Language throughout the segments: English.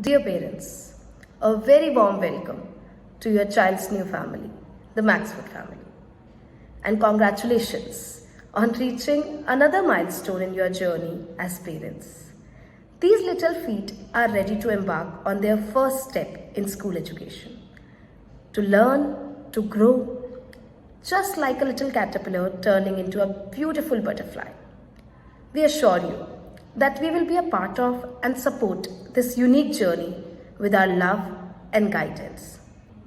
Dear parents, a very warm welcome to your child's new family, the Maxfort family. And congratulations on reaching another milestone in your journey as parents. These little feet are ready to embark on their first step in school education. To learn, to grow, just like a little caterpillar turning into a beautiful butterfly. We assure you that we will be a part of and support this unique journey with our love and guidance.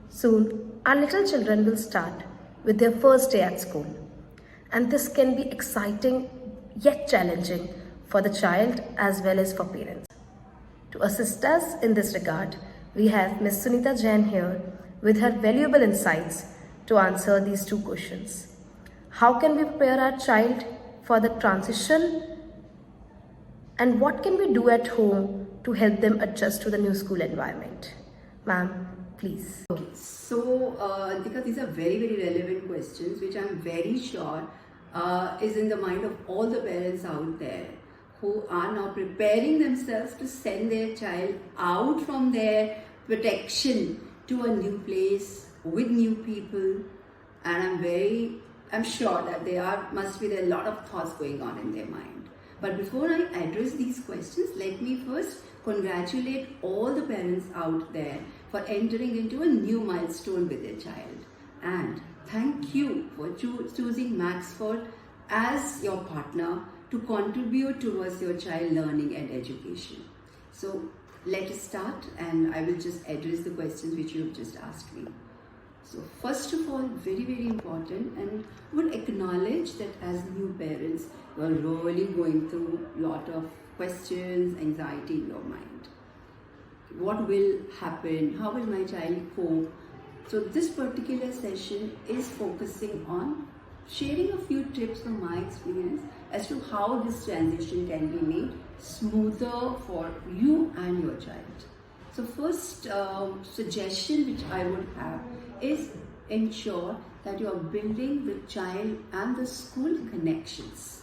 Soon, our little children will start with their first day at school. And this can be exciting yet challenging for the child as well as for parents. To assist us in this regard, we have Ms. Sunita Jain here with her valuable insights to answer these two questions. How can we prepare our child for the transition? And what can we do at home to help them adjust to the new school environment? Ma'am, please. So, Antika, these are very, very relevant questions, which I'm very sure is in the mind of all the parents out there who are now preparing themselves to send their child out from their protection to a new place with new people. And I'm sure that there must be a lot of thoughts going on in their mind. But before I address these questions, let me first congratulate all the parents out there for entering into a new milestone with their child. And thank you for choosing Maxfort as your partner to contribute towards your child learning and education. So let us start, and I will just address the questions which you have just asked me. So first of all, very, very important, and would acknowledge that as new parents, you are really going through a lot of questions, anxiety in your mind. What will happen? How will my child cope? So this particular session is focusing on sharing a few tips from my experience as to how this transition can be made smoother for you and your child. So first suggestion which I would have is ensure that you are building the child and the school connections.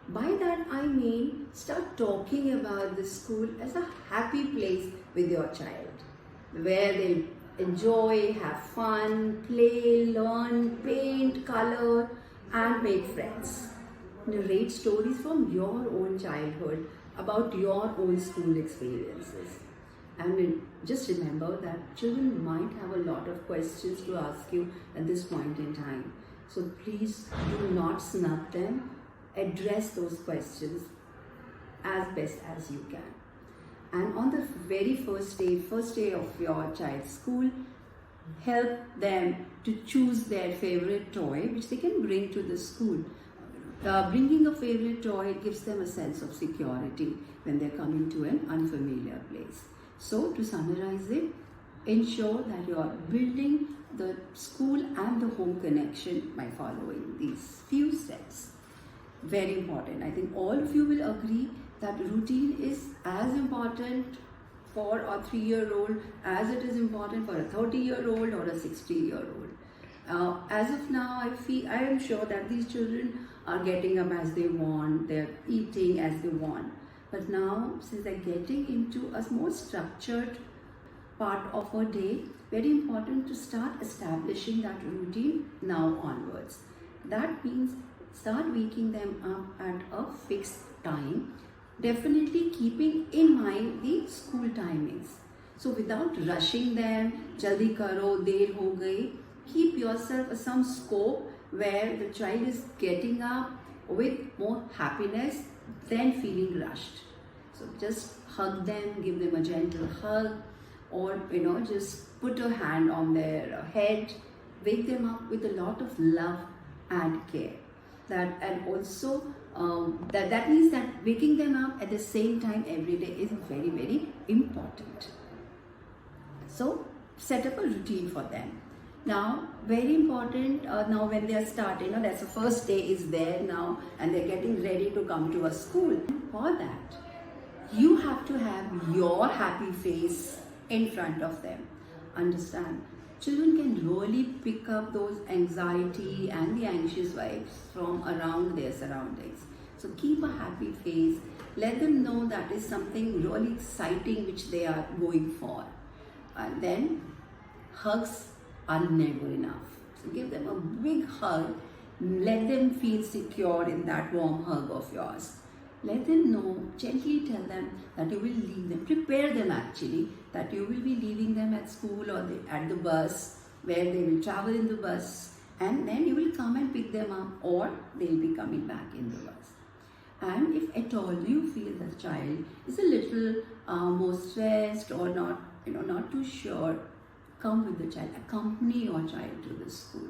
By that I mean start talking about the school as a happy place with your child, where they'll enjoy, have fun, play, learn, paint, color and make friends. Narrate stories from your own childhood about your own school experiences. And just remember that children might have a lot of questions to ask you at this point in time. So please do not snub them. Address those questions as best as you can. And on the very first day of your child's school, help them to choose their favorite toy which they can bring to the school. Bringing a favorite toy gives them a sense of security when they're coming to an unfamiliar place. So to summarize it, ensure that you are building the school and the home connection by following these few steps. Very important. I think all of you will agree that routine is as important for a 3-year-old as it is important for a 30-year-old or a 60-year-old. As of now, I am sure that these children are getting up as they want, they're eating as they want. But now, since they're getting into a more structured part of a day, very important to start establishing that routine now onwards. That means start waking them up at a fixed time, definitely keeping in mind the school timings. So without rushing them, jaldi karo, der ho gayi, keep yourself some scope where the child is getting up with more happiness than feeling rushed. So just hug them, give them a gentle hug, or just put a hand on their head, wake them up with a lot of love and care. That means that waking them up at the same time every day is very, very important. So set up a routine for them. Now, very important, now when they are starting, that's the first day is there now and they're getting ready to come to a school. For that, you have to have your happy face in front of them. Understand? Children can really pick up those anxiety and the anxious vibes from around their surroundings. So keep a happy face. Let them know that is something really exciting which they are going for. And then hugs are never enough. So give them a big hug. Let them feel secure in that warm hug of yours. Let them know, gently tell them that you will leave them. Prepare them actually that you will be leaving them at school or at the bus where they will travel in the bus, and then you will come and pick them up, or they will be coming back in the bus. And if at all you feel the child is a little more stressed or not too sure, come with the child, accompany your child to the school.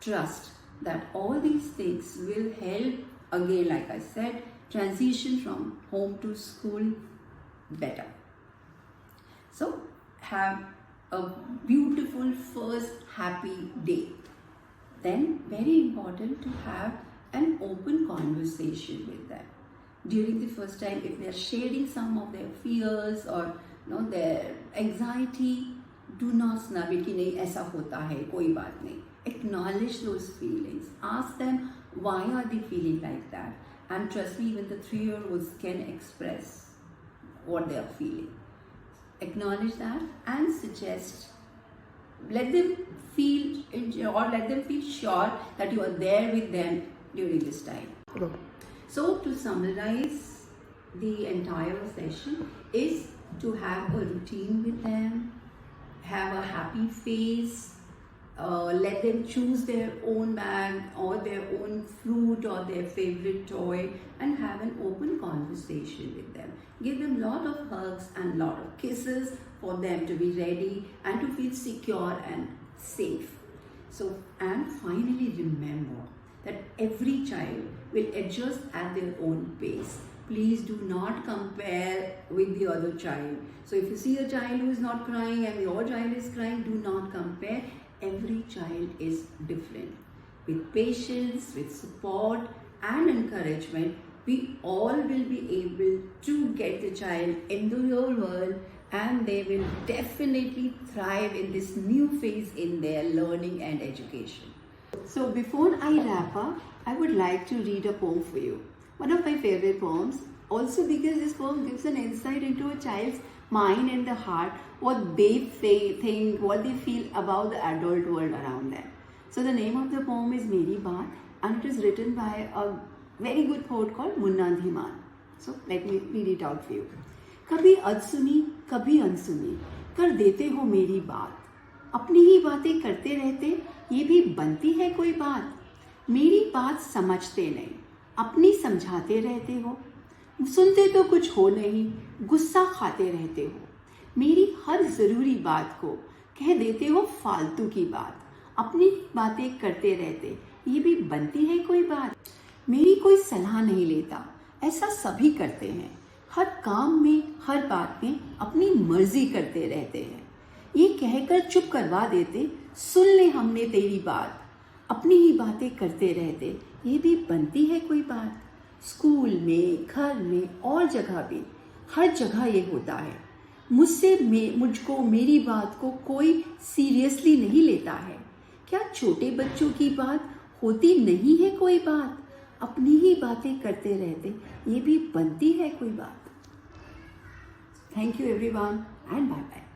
Trust that all these things will help, again like I said, transition from home to school better. So have a beautiful first happy day. Then very important to have an open conversation with them. During the first time, if they are sharing some of their fears or their anxiety, do not snub it कि नहीं ऐसा होता है, कोई बात नहीं. Acknowledge those feelings. Ask them why are they feeling like that. And trust me, even the 3-year-olds can express what they are feeling. Acknowledge that and suggest. Let them feel sure that you are there with them during this time. Go. So to summarize the entire session is to have a routine with them, have a happy face, let them choose their own bag or their own fruit or their favorite toy, and have an open conversation with them. Give them a lot of hugs and lot of kisses for them to be ready and to feel secure and safe. So, and finally remember that every child will adjust at their own pace. Please do not compare with the other child. So if you see a child who is not crying and your child is crying, do not compare. Every child is different. With patience, with support and encouragement, we all will be able to get the child in the real world, and they will definitely thrive in this new phase in their learning and education. So before I wrap up, I would like to read a poem for you. One of my favorite poems, also because this poem gives an insight into a child's mind and the heart, what they think, what they feel about the adult world around them. So the name of the poem is Meri Baat, and it is written by a very good poet called Munna Dhiman. So let me read it out for you. कभी अनसुनी कभी अनसुनी कर देते हो मेरी बात, अपनी ही बातें करते रहते ये भी बनती है कोई बात, मेरी बात समझते नहीं अपनी समझाते रहते हो, सुनते तो कुछ हो नहीं गुस्सा खाते रहते हो, मेरी हर ज़रूरी बात को कह देते हो फालतू की बात, अपनी बातें करते रहते ये भी बनती है कोई बात, मेरी कोई सलाह नहीं लेता ऐसा सभी करते हैं, हर काम में हर बात में अपनी मर्जी करते रहते हैं, ये कहकर चुप करवा देते सुन ले हमने तेरी बात, अपनी ही बातें करते रहते ये भी बनती है कोई बात, स्कूल में घर में और जगह भी हर जगह ये होता है, मुझको मेरी बात को कोई सीरियसली नहीं लेता है, क्या छोटे बच्चों की बात होती नहीं है कोई बात, अपनी ही बातें करते रहते ये भी बनती है कोई बात. Thank you everyone and bye bye.